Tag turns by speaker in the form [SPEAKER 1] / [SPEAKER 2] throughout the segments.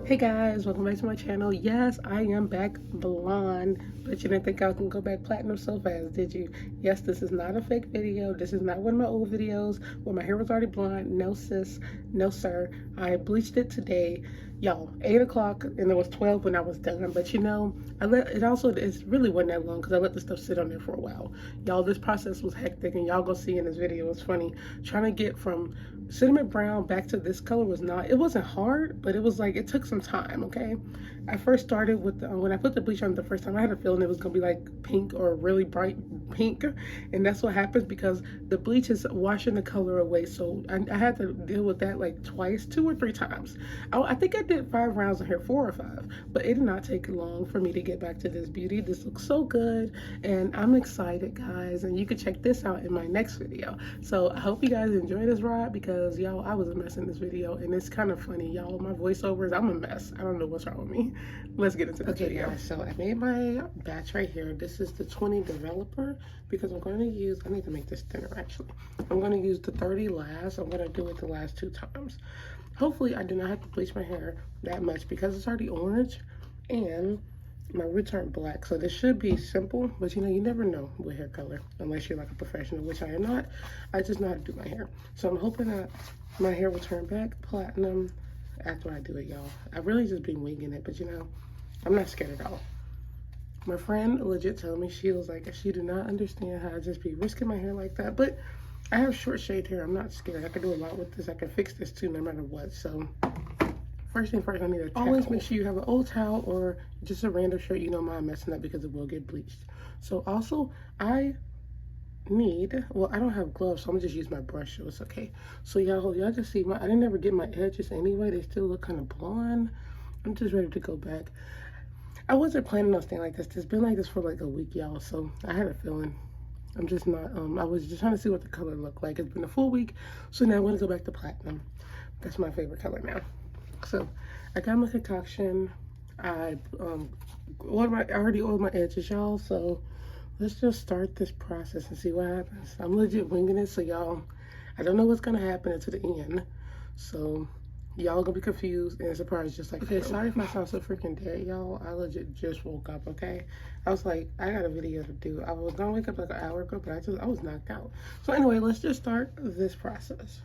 [SPEAKER 1] Hey guys, welcome back to my channel. Yes, I am back blonde, but you didn't think I was gonna go back platinum so fast, did you? Yes, this is not a fake video. This is not one of my old videos where my hair was already blonde. No sis, no sir. I bleached it today. Y'all, 8 o'clock and it was 12 when I was done. But you know, it really wasn't that long because I let the stuff sit on there for a while. Y'all, this process was hectic and y'all gonna see in this video. It's funny. Trying to get from cinnamon brown back to this color it wasn't hard, but it was like, it took some time, okay? I first started with, when I put the bleach on the first time, I had a feeling it was gonna be like pink or really bright pink. And that's what happens because the bleach is washing the color away. So I had to deal with that like twice, 2 or 3 times. I think I did 5 rounds of hair, 4 or 5, but it did not take long for me to get back to this beauty. This looks so good and I'm excited, guys. And you can check this out in my next video. So I hope you guys enjoy this ride because y'all, I was a mess in this video and it's kind of funny, y'all. My voiceovers, I'm a mess. I don't know what's wrong with me. Let's get into the video. Guys, so I made my batch right here. This is the 20 developer because I'm going to use, I need to make this thinner actually. I'm going to use the 30 last. I'm going to do it the last 2 times. Hopefully I do not have to bleach my hair that much because it's already orange and my roots aren't black, so this should be simple, but you know, you never know with hair color unless you're like a professional, which I am not. I just know how to do my hair, so I'm hoping that my hair will turn back platinum after I do it, y'all. I've really just been winging it, but you know, I'm not scared at all. My friend legit told me, she was like, she did not understand how I just be risking my hair like that, but I have short shaved hair. I'm not scared. I can do a lot with this. I can fix this too no matter what. So first thing first, I need a towel. Always make sure you have an old towel or just a random shirt you don't mind messing up because it will get bleached. So also, I need, well, I don't have gloves, so I'm gonna just use my brush so it's okay. So y'all just see, I didn't ever get my edges anyway. They still look kind of blonde. I'm just ready to go back. I wasn't planning on staying like this. It's been like this for like a week, y'all, so I had a feeling. I'm just not, I was just trying to see what the color looked like. It's been a full week, so now I'm gonna go back to platinum. That's my favorite color now. So I got my concoction. I already oiled my edges, y'all. So let's just start this process and see what happens. I'm legit winging it, so y'all, I don't know what's gonna happen until the end. So y'all gonna be confused and surprised just like, okay, sorry if I sound so freaking dead, y'all. I legit just woke up, okay? I was like, I got a video to do. I was gonna wake up like an hour ago, but I was knocked out. So anyway, let's just start this process.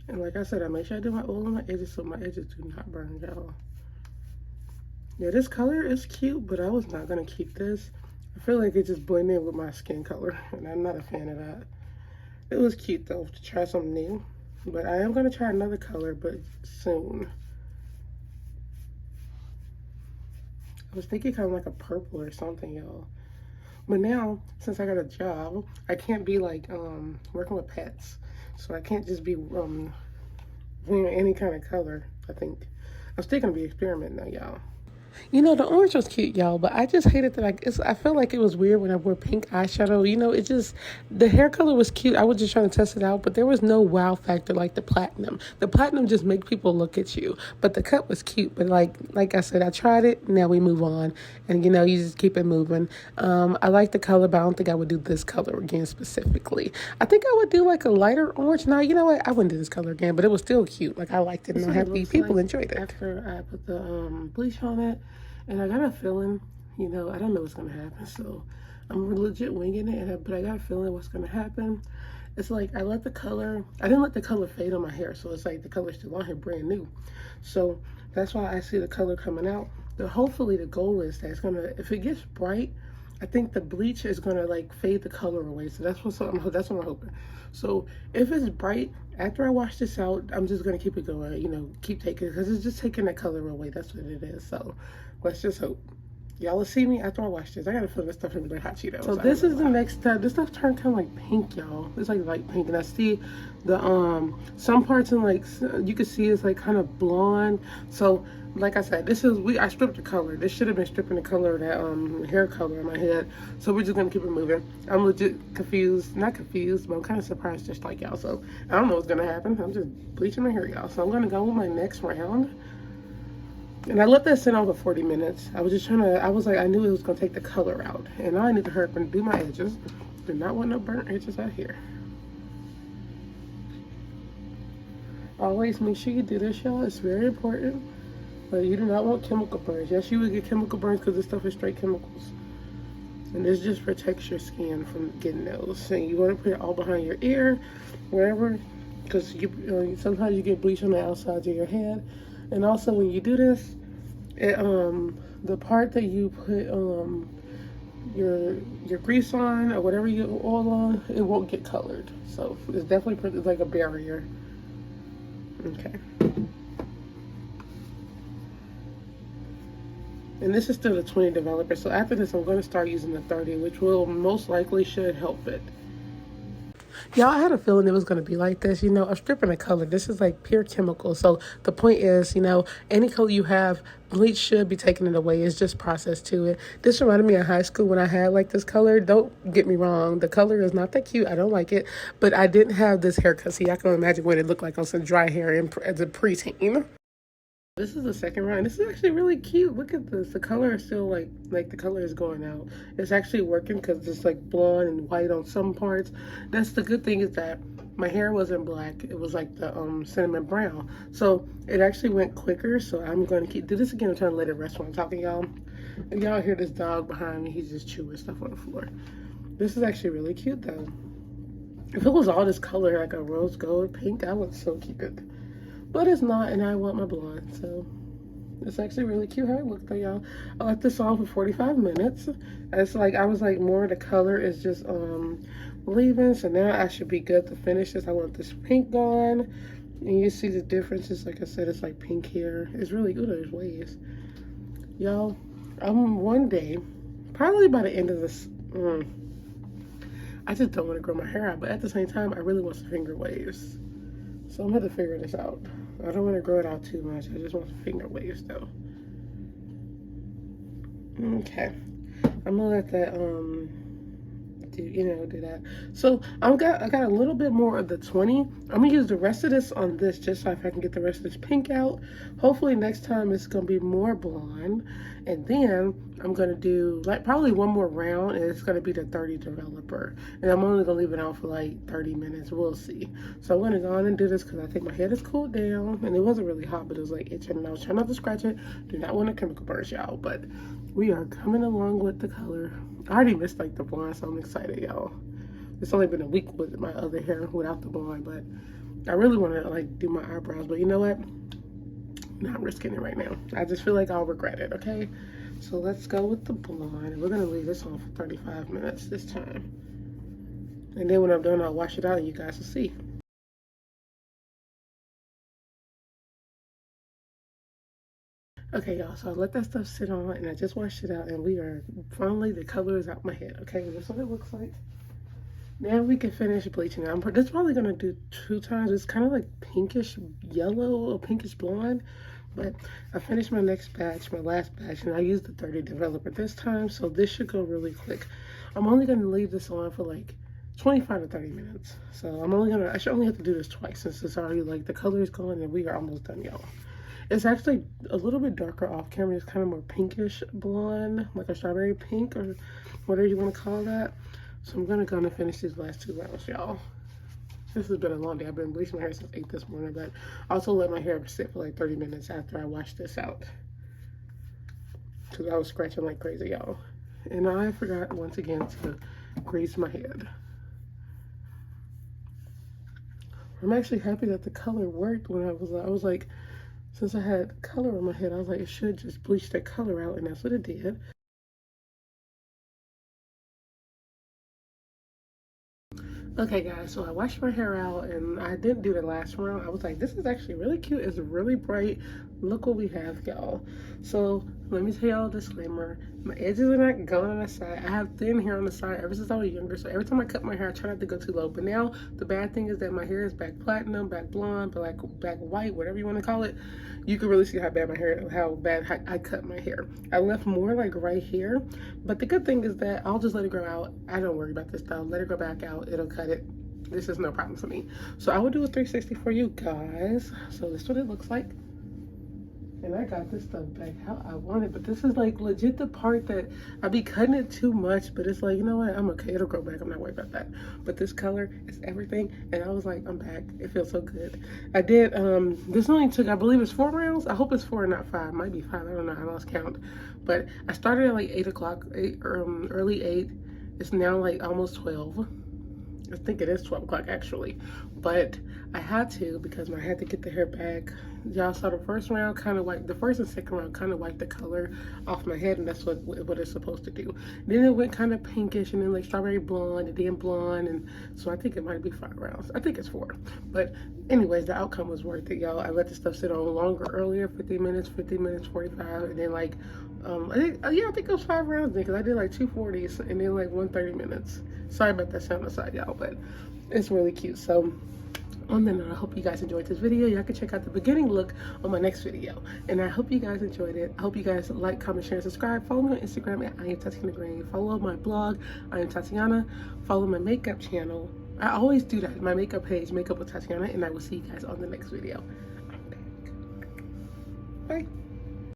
[SPEAKER 1] And like I said, I make sure I do my oil on my edges so my edges do not burn, y'all. Yeah, this color is cute, but I was not gonna keep this. I feel like it just blended in with my skin color, and I'm not a fan of that. It was cute though to try something new, but I am gonna try another color, but soon. I was thinking kind of like a purple or something, y'all. But now, since I got a job, I can't be like working with pets, so I can't just be wearing any kind of color. I think I'm still gonna be experimenting though, y'all. You know, the orange was cute, y'all, but I just hated that. I felt like it was weird when I wore pink eyeshadow. You know, it just, the hair color was cute. I was just trying to test it out, but there was no wow factor like the platinum. The platinum just make people look at you, but the cut was cute. But like I said, I tried it. Now we move on, and you know, you just keep it moving. I like the color, but I don't think I would do this color again specifically. I think I would do like a lighter orange. Now, you know what? I wouldn't do this color again, but it was still cute. Like I liked it, and I'm happy people enjoyed it. After I put the bleach on it. And I got a feeling, you know, I don't know what's gonna happen, so I'm legit winging it, but I got a feeling what's gonna happen. It's like I didn't let the color fade on my hair, so it's like the color's still on here brand new. So that's why I see the color coming out. Hopefully the goal is that it's gonna, if it gets bright, I think the bleach is gonna like fade the color away. So that's what I'm hoping. So if it's bright, after I wash this out, I'm just gonna keep it going, you know, keep taking it because it's just taking that color away. That's what it is. So let's just hope. Y'all will see me after I wash this. I gotta feel this stuff in like hot Cheetos. So this is the next step. This stuff turned kind of like pink, y'all. It's like light pink, and I see the some parts in like you can see it's like kind of blonde. So like I said, I stripped the color. This should have been stripping the color of that hair color in my head. So we're just gonna keep it moving. I'm legit confused, not confused, but I'm kind of surprised just like y'all. So I don't know what's gonna happen. I'm just bleaching my hair, y'all. So I'm gonna go with my next round. And I let that sit on for 40 minutes. I was just I knew it was gonna take the color out. And now I need to hurry up and do my edges. Do not want no burnt edges out here. Always make sure you do this, y'all. It's very important. But you do not want chemical burns. Yes, you would get chemical burns because this stuff is straight chemicals. And this just protects your skin from getting those. And you want to put it all behind your ear, wherever, because sometimes you get bleach on the outsides of your head. And also when you do this, the part that you put your grease on or whatever you oil on, it won't get colored. So it's definitely like a barrier. Okay. And this is still the 20 developer. So after this, I'm going to start using the 30, which will most likely should help it. Y'all, I had a feeling it was going to be like this. I'm stripping a color. This is like pure chemical. So the point is, any color you have, bleach should be taking it away. It's just process to it. This reminded me of high school when I had like this color. Don't get me wrong. The color is not that cute. I don't like it. But I didn't have this haircut. See, I can imagine what it looked like on some dry hair as a preteen. This is the second round. This is actually really cute. Look at this. The color is still like the color is going out. It's actually working because it's like blonde and white on some parts. That's the good thing, is that my hair wasn't black. It was like the cinnamon brown. So it actually went quicker. So I'm going to do this again. I'm trying to let it rest while I'm talking, y'all. And y'all hear this dog behind me. He's just chewing stuff on the floor. This is actually really cute though. If it was all this color, like a rose gold pink, I would so keep it. But it's not, and I want my blonde, so it's actually really cute how it looks though, y'all. I left this on for 45 minutes. It's like, I was like, more the color is just leaving, so now I should be good to finish this. I want this pink gone, and you see the differences. Like I said, it's like pink here. It's really good. There's waves. Y'all, one day, probably by the end of this, I just don't want to grow my hair out, but at the same time, I really want some finger waves. So I'm going to figure this out. I don't want to grow it out too much. I just want some finger waves though. Okay. I'm gonna let that do that. So I got a little bit more of the 20. I'm gonna use the rest of this on this just so if I can get the rest of this pink out. Hopefully next time it's gonna be more blonde. And then I'm gonna do like probably one more round, and it's gonna be the 30 developer. And I'm only gonna leave it on for like 30 minutes. We'll see. So I'm gonna go on and do this because I think my head is cooled down, and it wasn't really hot, but it was like itching, and I was trying not to scratch it. Do not want a chemical burn, y'all, but we are coming along with the color. I already missed like the blonde, so I'm excited, y'all. It's only been a week with my other hair without the blonde, but I really want to like do my eyebrows. But you know what? I'm not risking it right now. I just feel like I'll regret it, okay? So let's go with the blonde. We're gonna leave this on for 35 minutes this time. And then when I'm done, I'll wash it out and you guys will see. Okay, y'all, so I let that stuff sit on and I just washed it out, and we are finally, the color is out my head. Okay, this is what it looks like. Now we can finish bleaching. This probably gonna do 2 times. It's kind of like pinkish yellow or pinkish blonde, but I finished my next batch, my last batch, and I used the 30 developer this time, so this should go really quick. I'm only gonna leave this on for like 25 to 30 minutes. So I should only have to do this twice since it's already like the color is gone and we are almost done, y'all. It's actually a little bit darker off camera. It's kind of more pinkish blonde, like a strawberry pink or whatever you want to call that. So I'm gonna go and finish these last 2 rounds, y'all. This has been a long day. I've been bleaching my hair since 8 this morning, but I also let my hair sit for like 30 minutes after I washed this out. Because I was scratching like crazy, y'all. And I forgot once again to grease my head. I'm actually happy that the color worked when I was like, since I had color on my head, I was like, it should just bleach that color out, and that's what it did. Okay, guys, so I washed my hair out, and I didn't do the last round. I was like, this is actually really cute. It's really bright. Look what we have, y'all. So let me tell y'all a disclaimer. My edges are not going on the side. I have thin hair on the side ever since I was younger, so every time I cut my hair, I try not to go too low. But now the bad thing is that my hair is back platinum, back blonde, back white, whatever you want to call it. You can really see how bad I cut my hair. I left more like right here, but the good thing is that I'll just let it grow out. I don't worry about this stuff. Let it grow back out. It'll cut it. This is no problem for me. So I will do a 360 for you guys. So this is what it looks like. And I got this stuff back how I want it. But this is like legit the part that I be cutting it too much. But it's like, you know what? I'm okay. It'll grow back. I'm not worried about that. But this color is everything. And I was like, I'm back. It feels so good. I did, this only took, I believe it's 4 rounds. I hope it's 4 and not 5. It might be 5. I don't know. I lost count. But I started at like 8 o'clock, early 8. It's now like almost 12. I think it is 12 o'clock actually, but I had to because I had to get the hair back. Y'all saw the first round kind of wiped, the first and second round kind of wiped the color off my head, and that's what it's supposed to do. Then it went kind of pinkish and then like strawberry blonde and then blonde, and so I think it might be 5 rounds. I think it's 4, but anyways, the outcome was worth it, y'all. I let the stuff sit on longer earlier, 50 minutes, 45, and then like I think it was 5 rounds then because I did like 2 40s and then like 1 30 minutes. Sorry about that sound aside, y'all, but it's really cute. So on that note, I hope you guys enjoyed this video. Y'all can check out the beginning look on my next video. And I hope you guys enjoyed it. I hope you guys like, comment, share, and subscribe. Follow me on Instagram at I am Tatiana Green. Follow my blog, I am Tatiana. Follow my makeup channel. I always do that. My makeup page, Makeup with Tatiana. And I will see you guys on the next video. I'm back. Bye.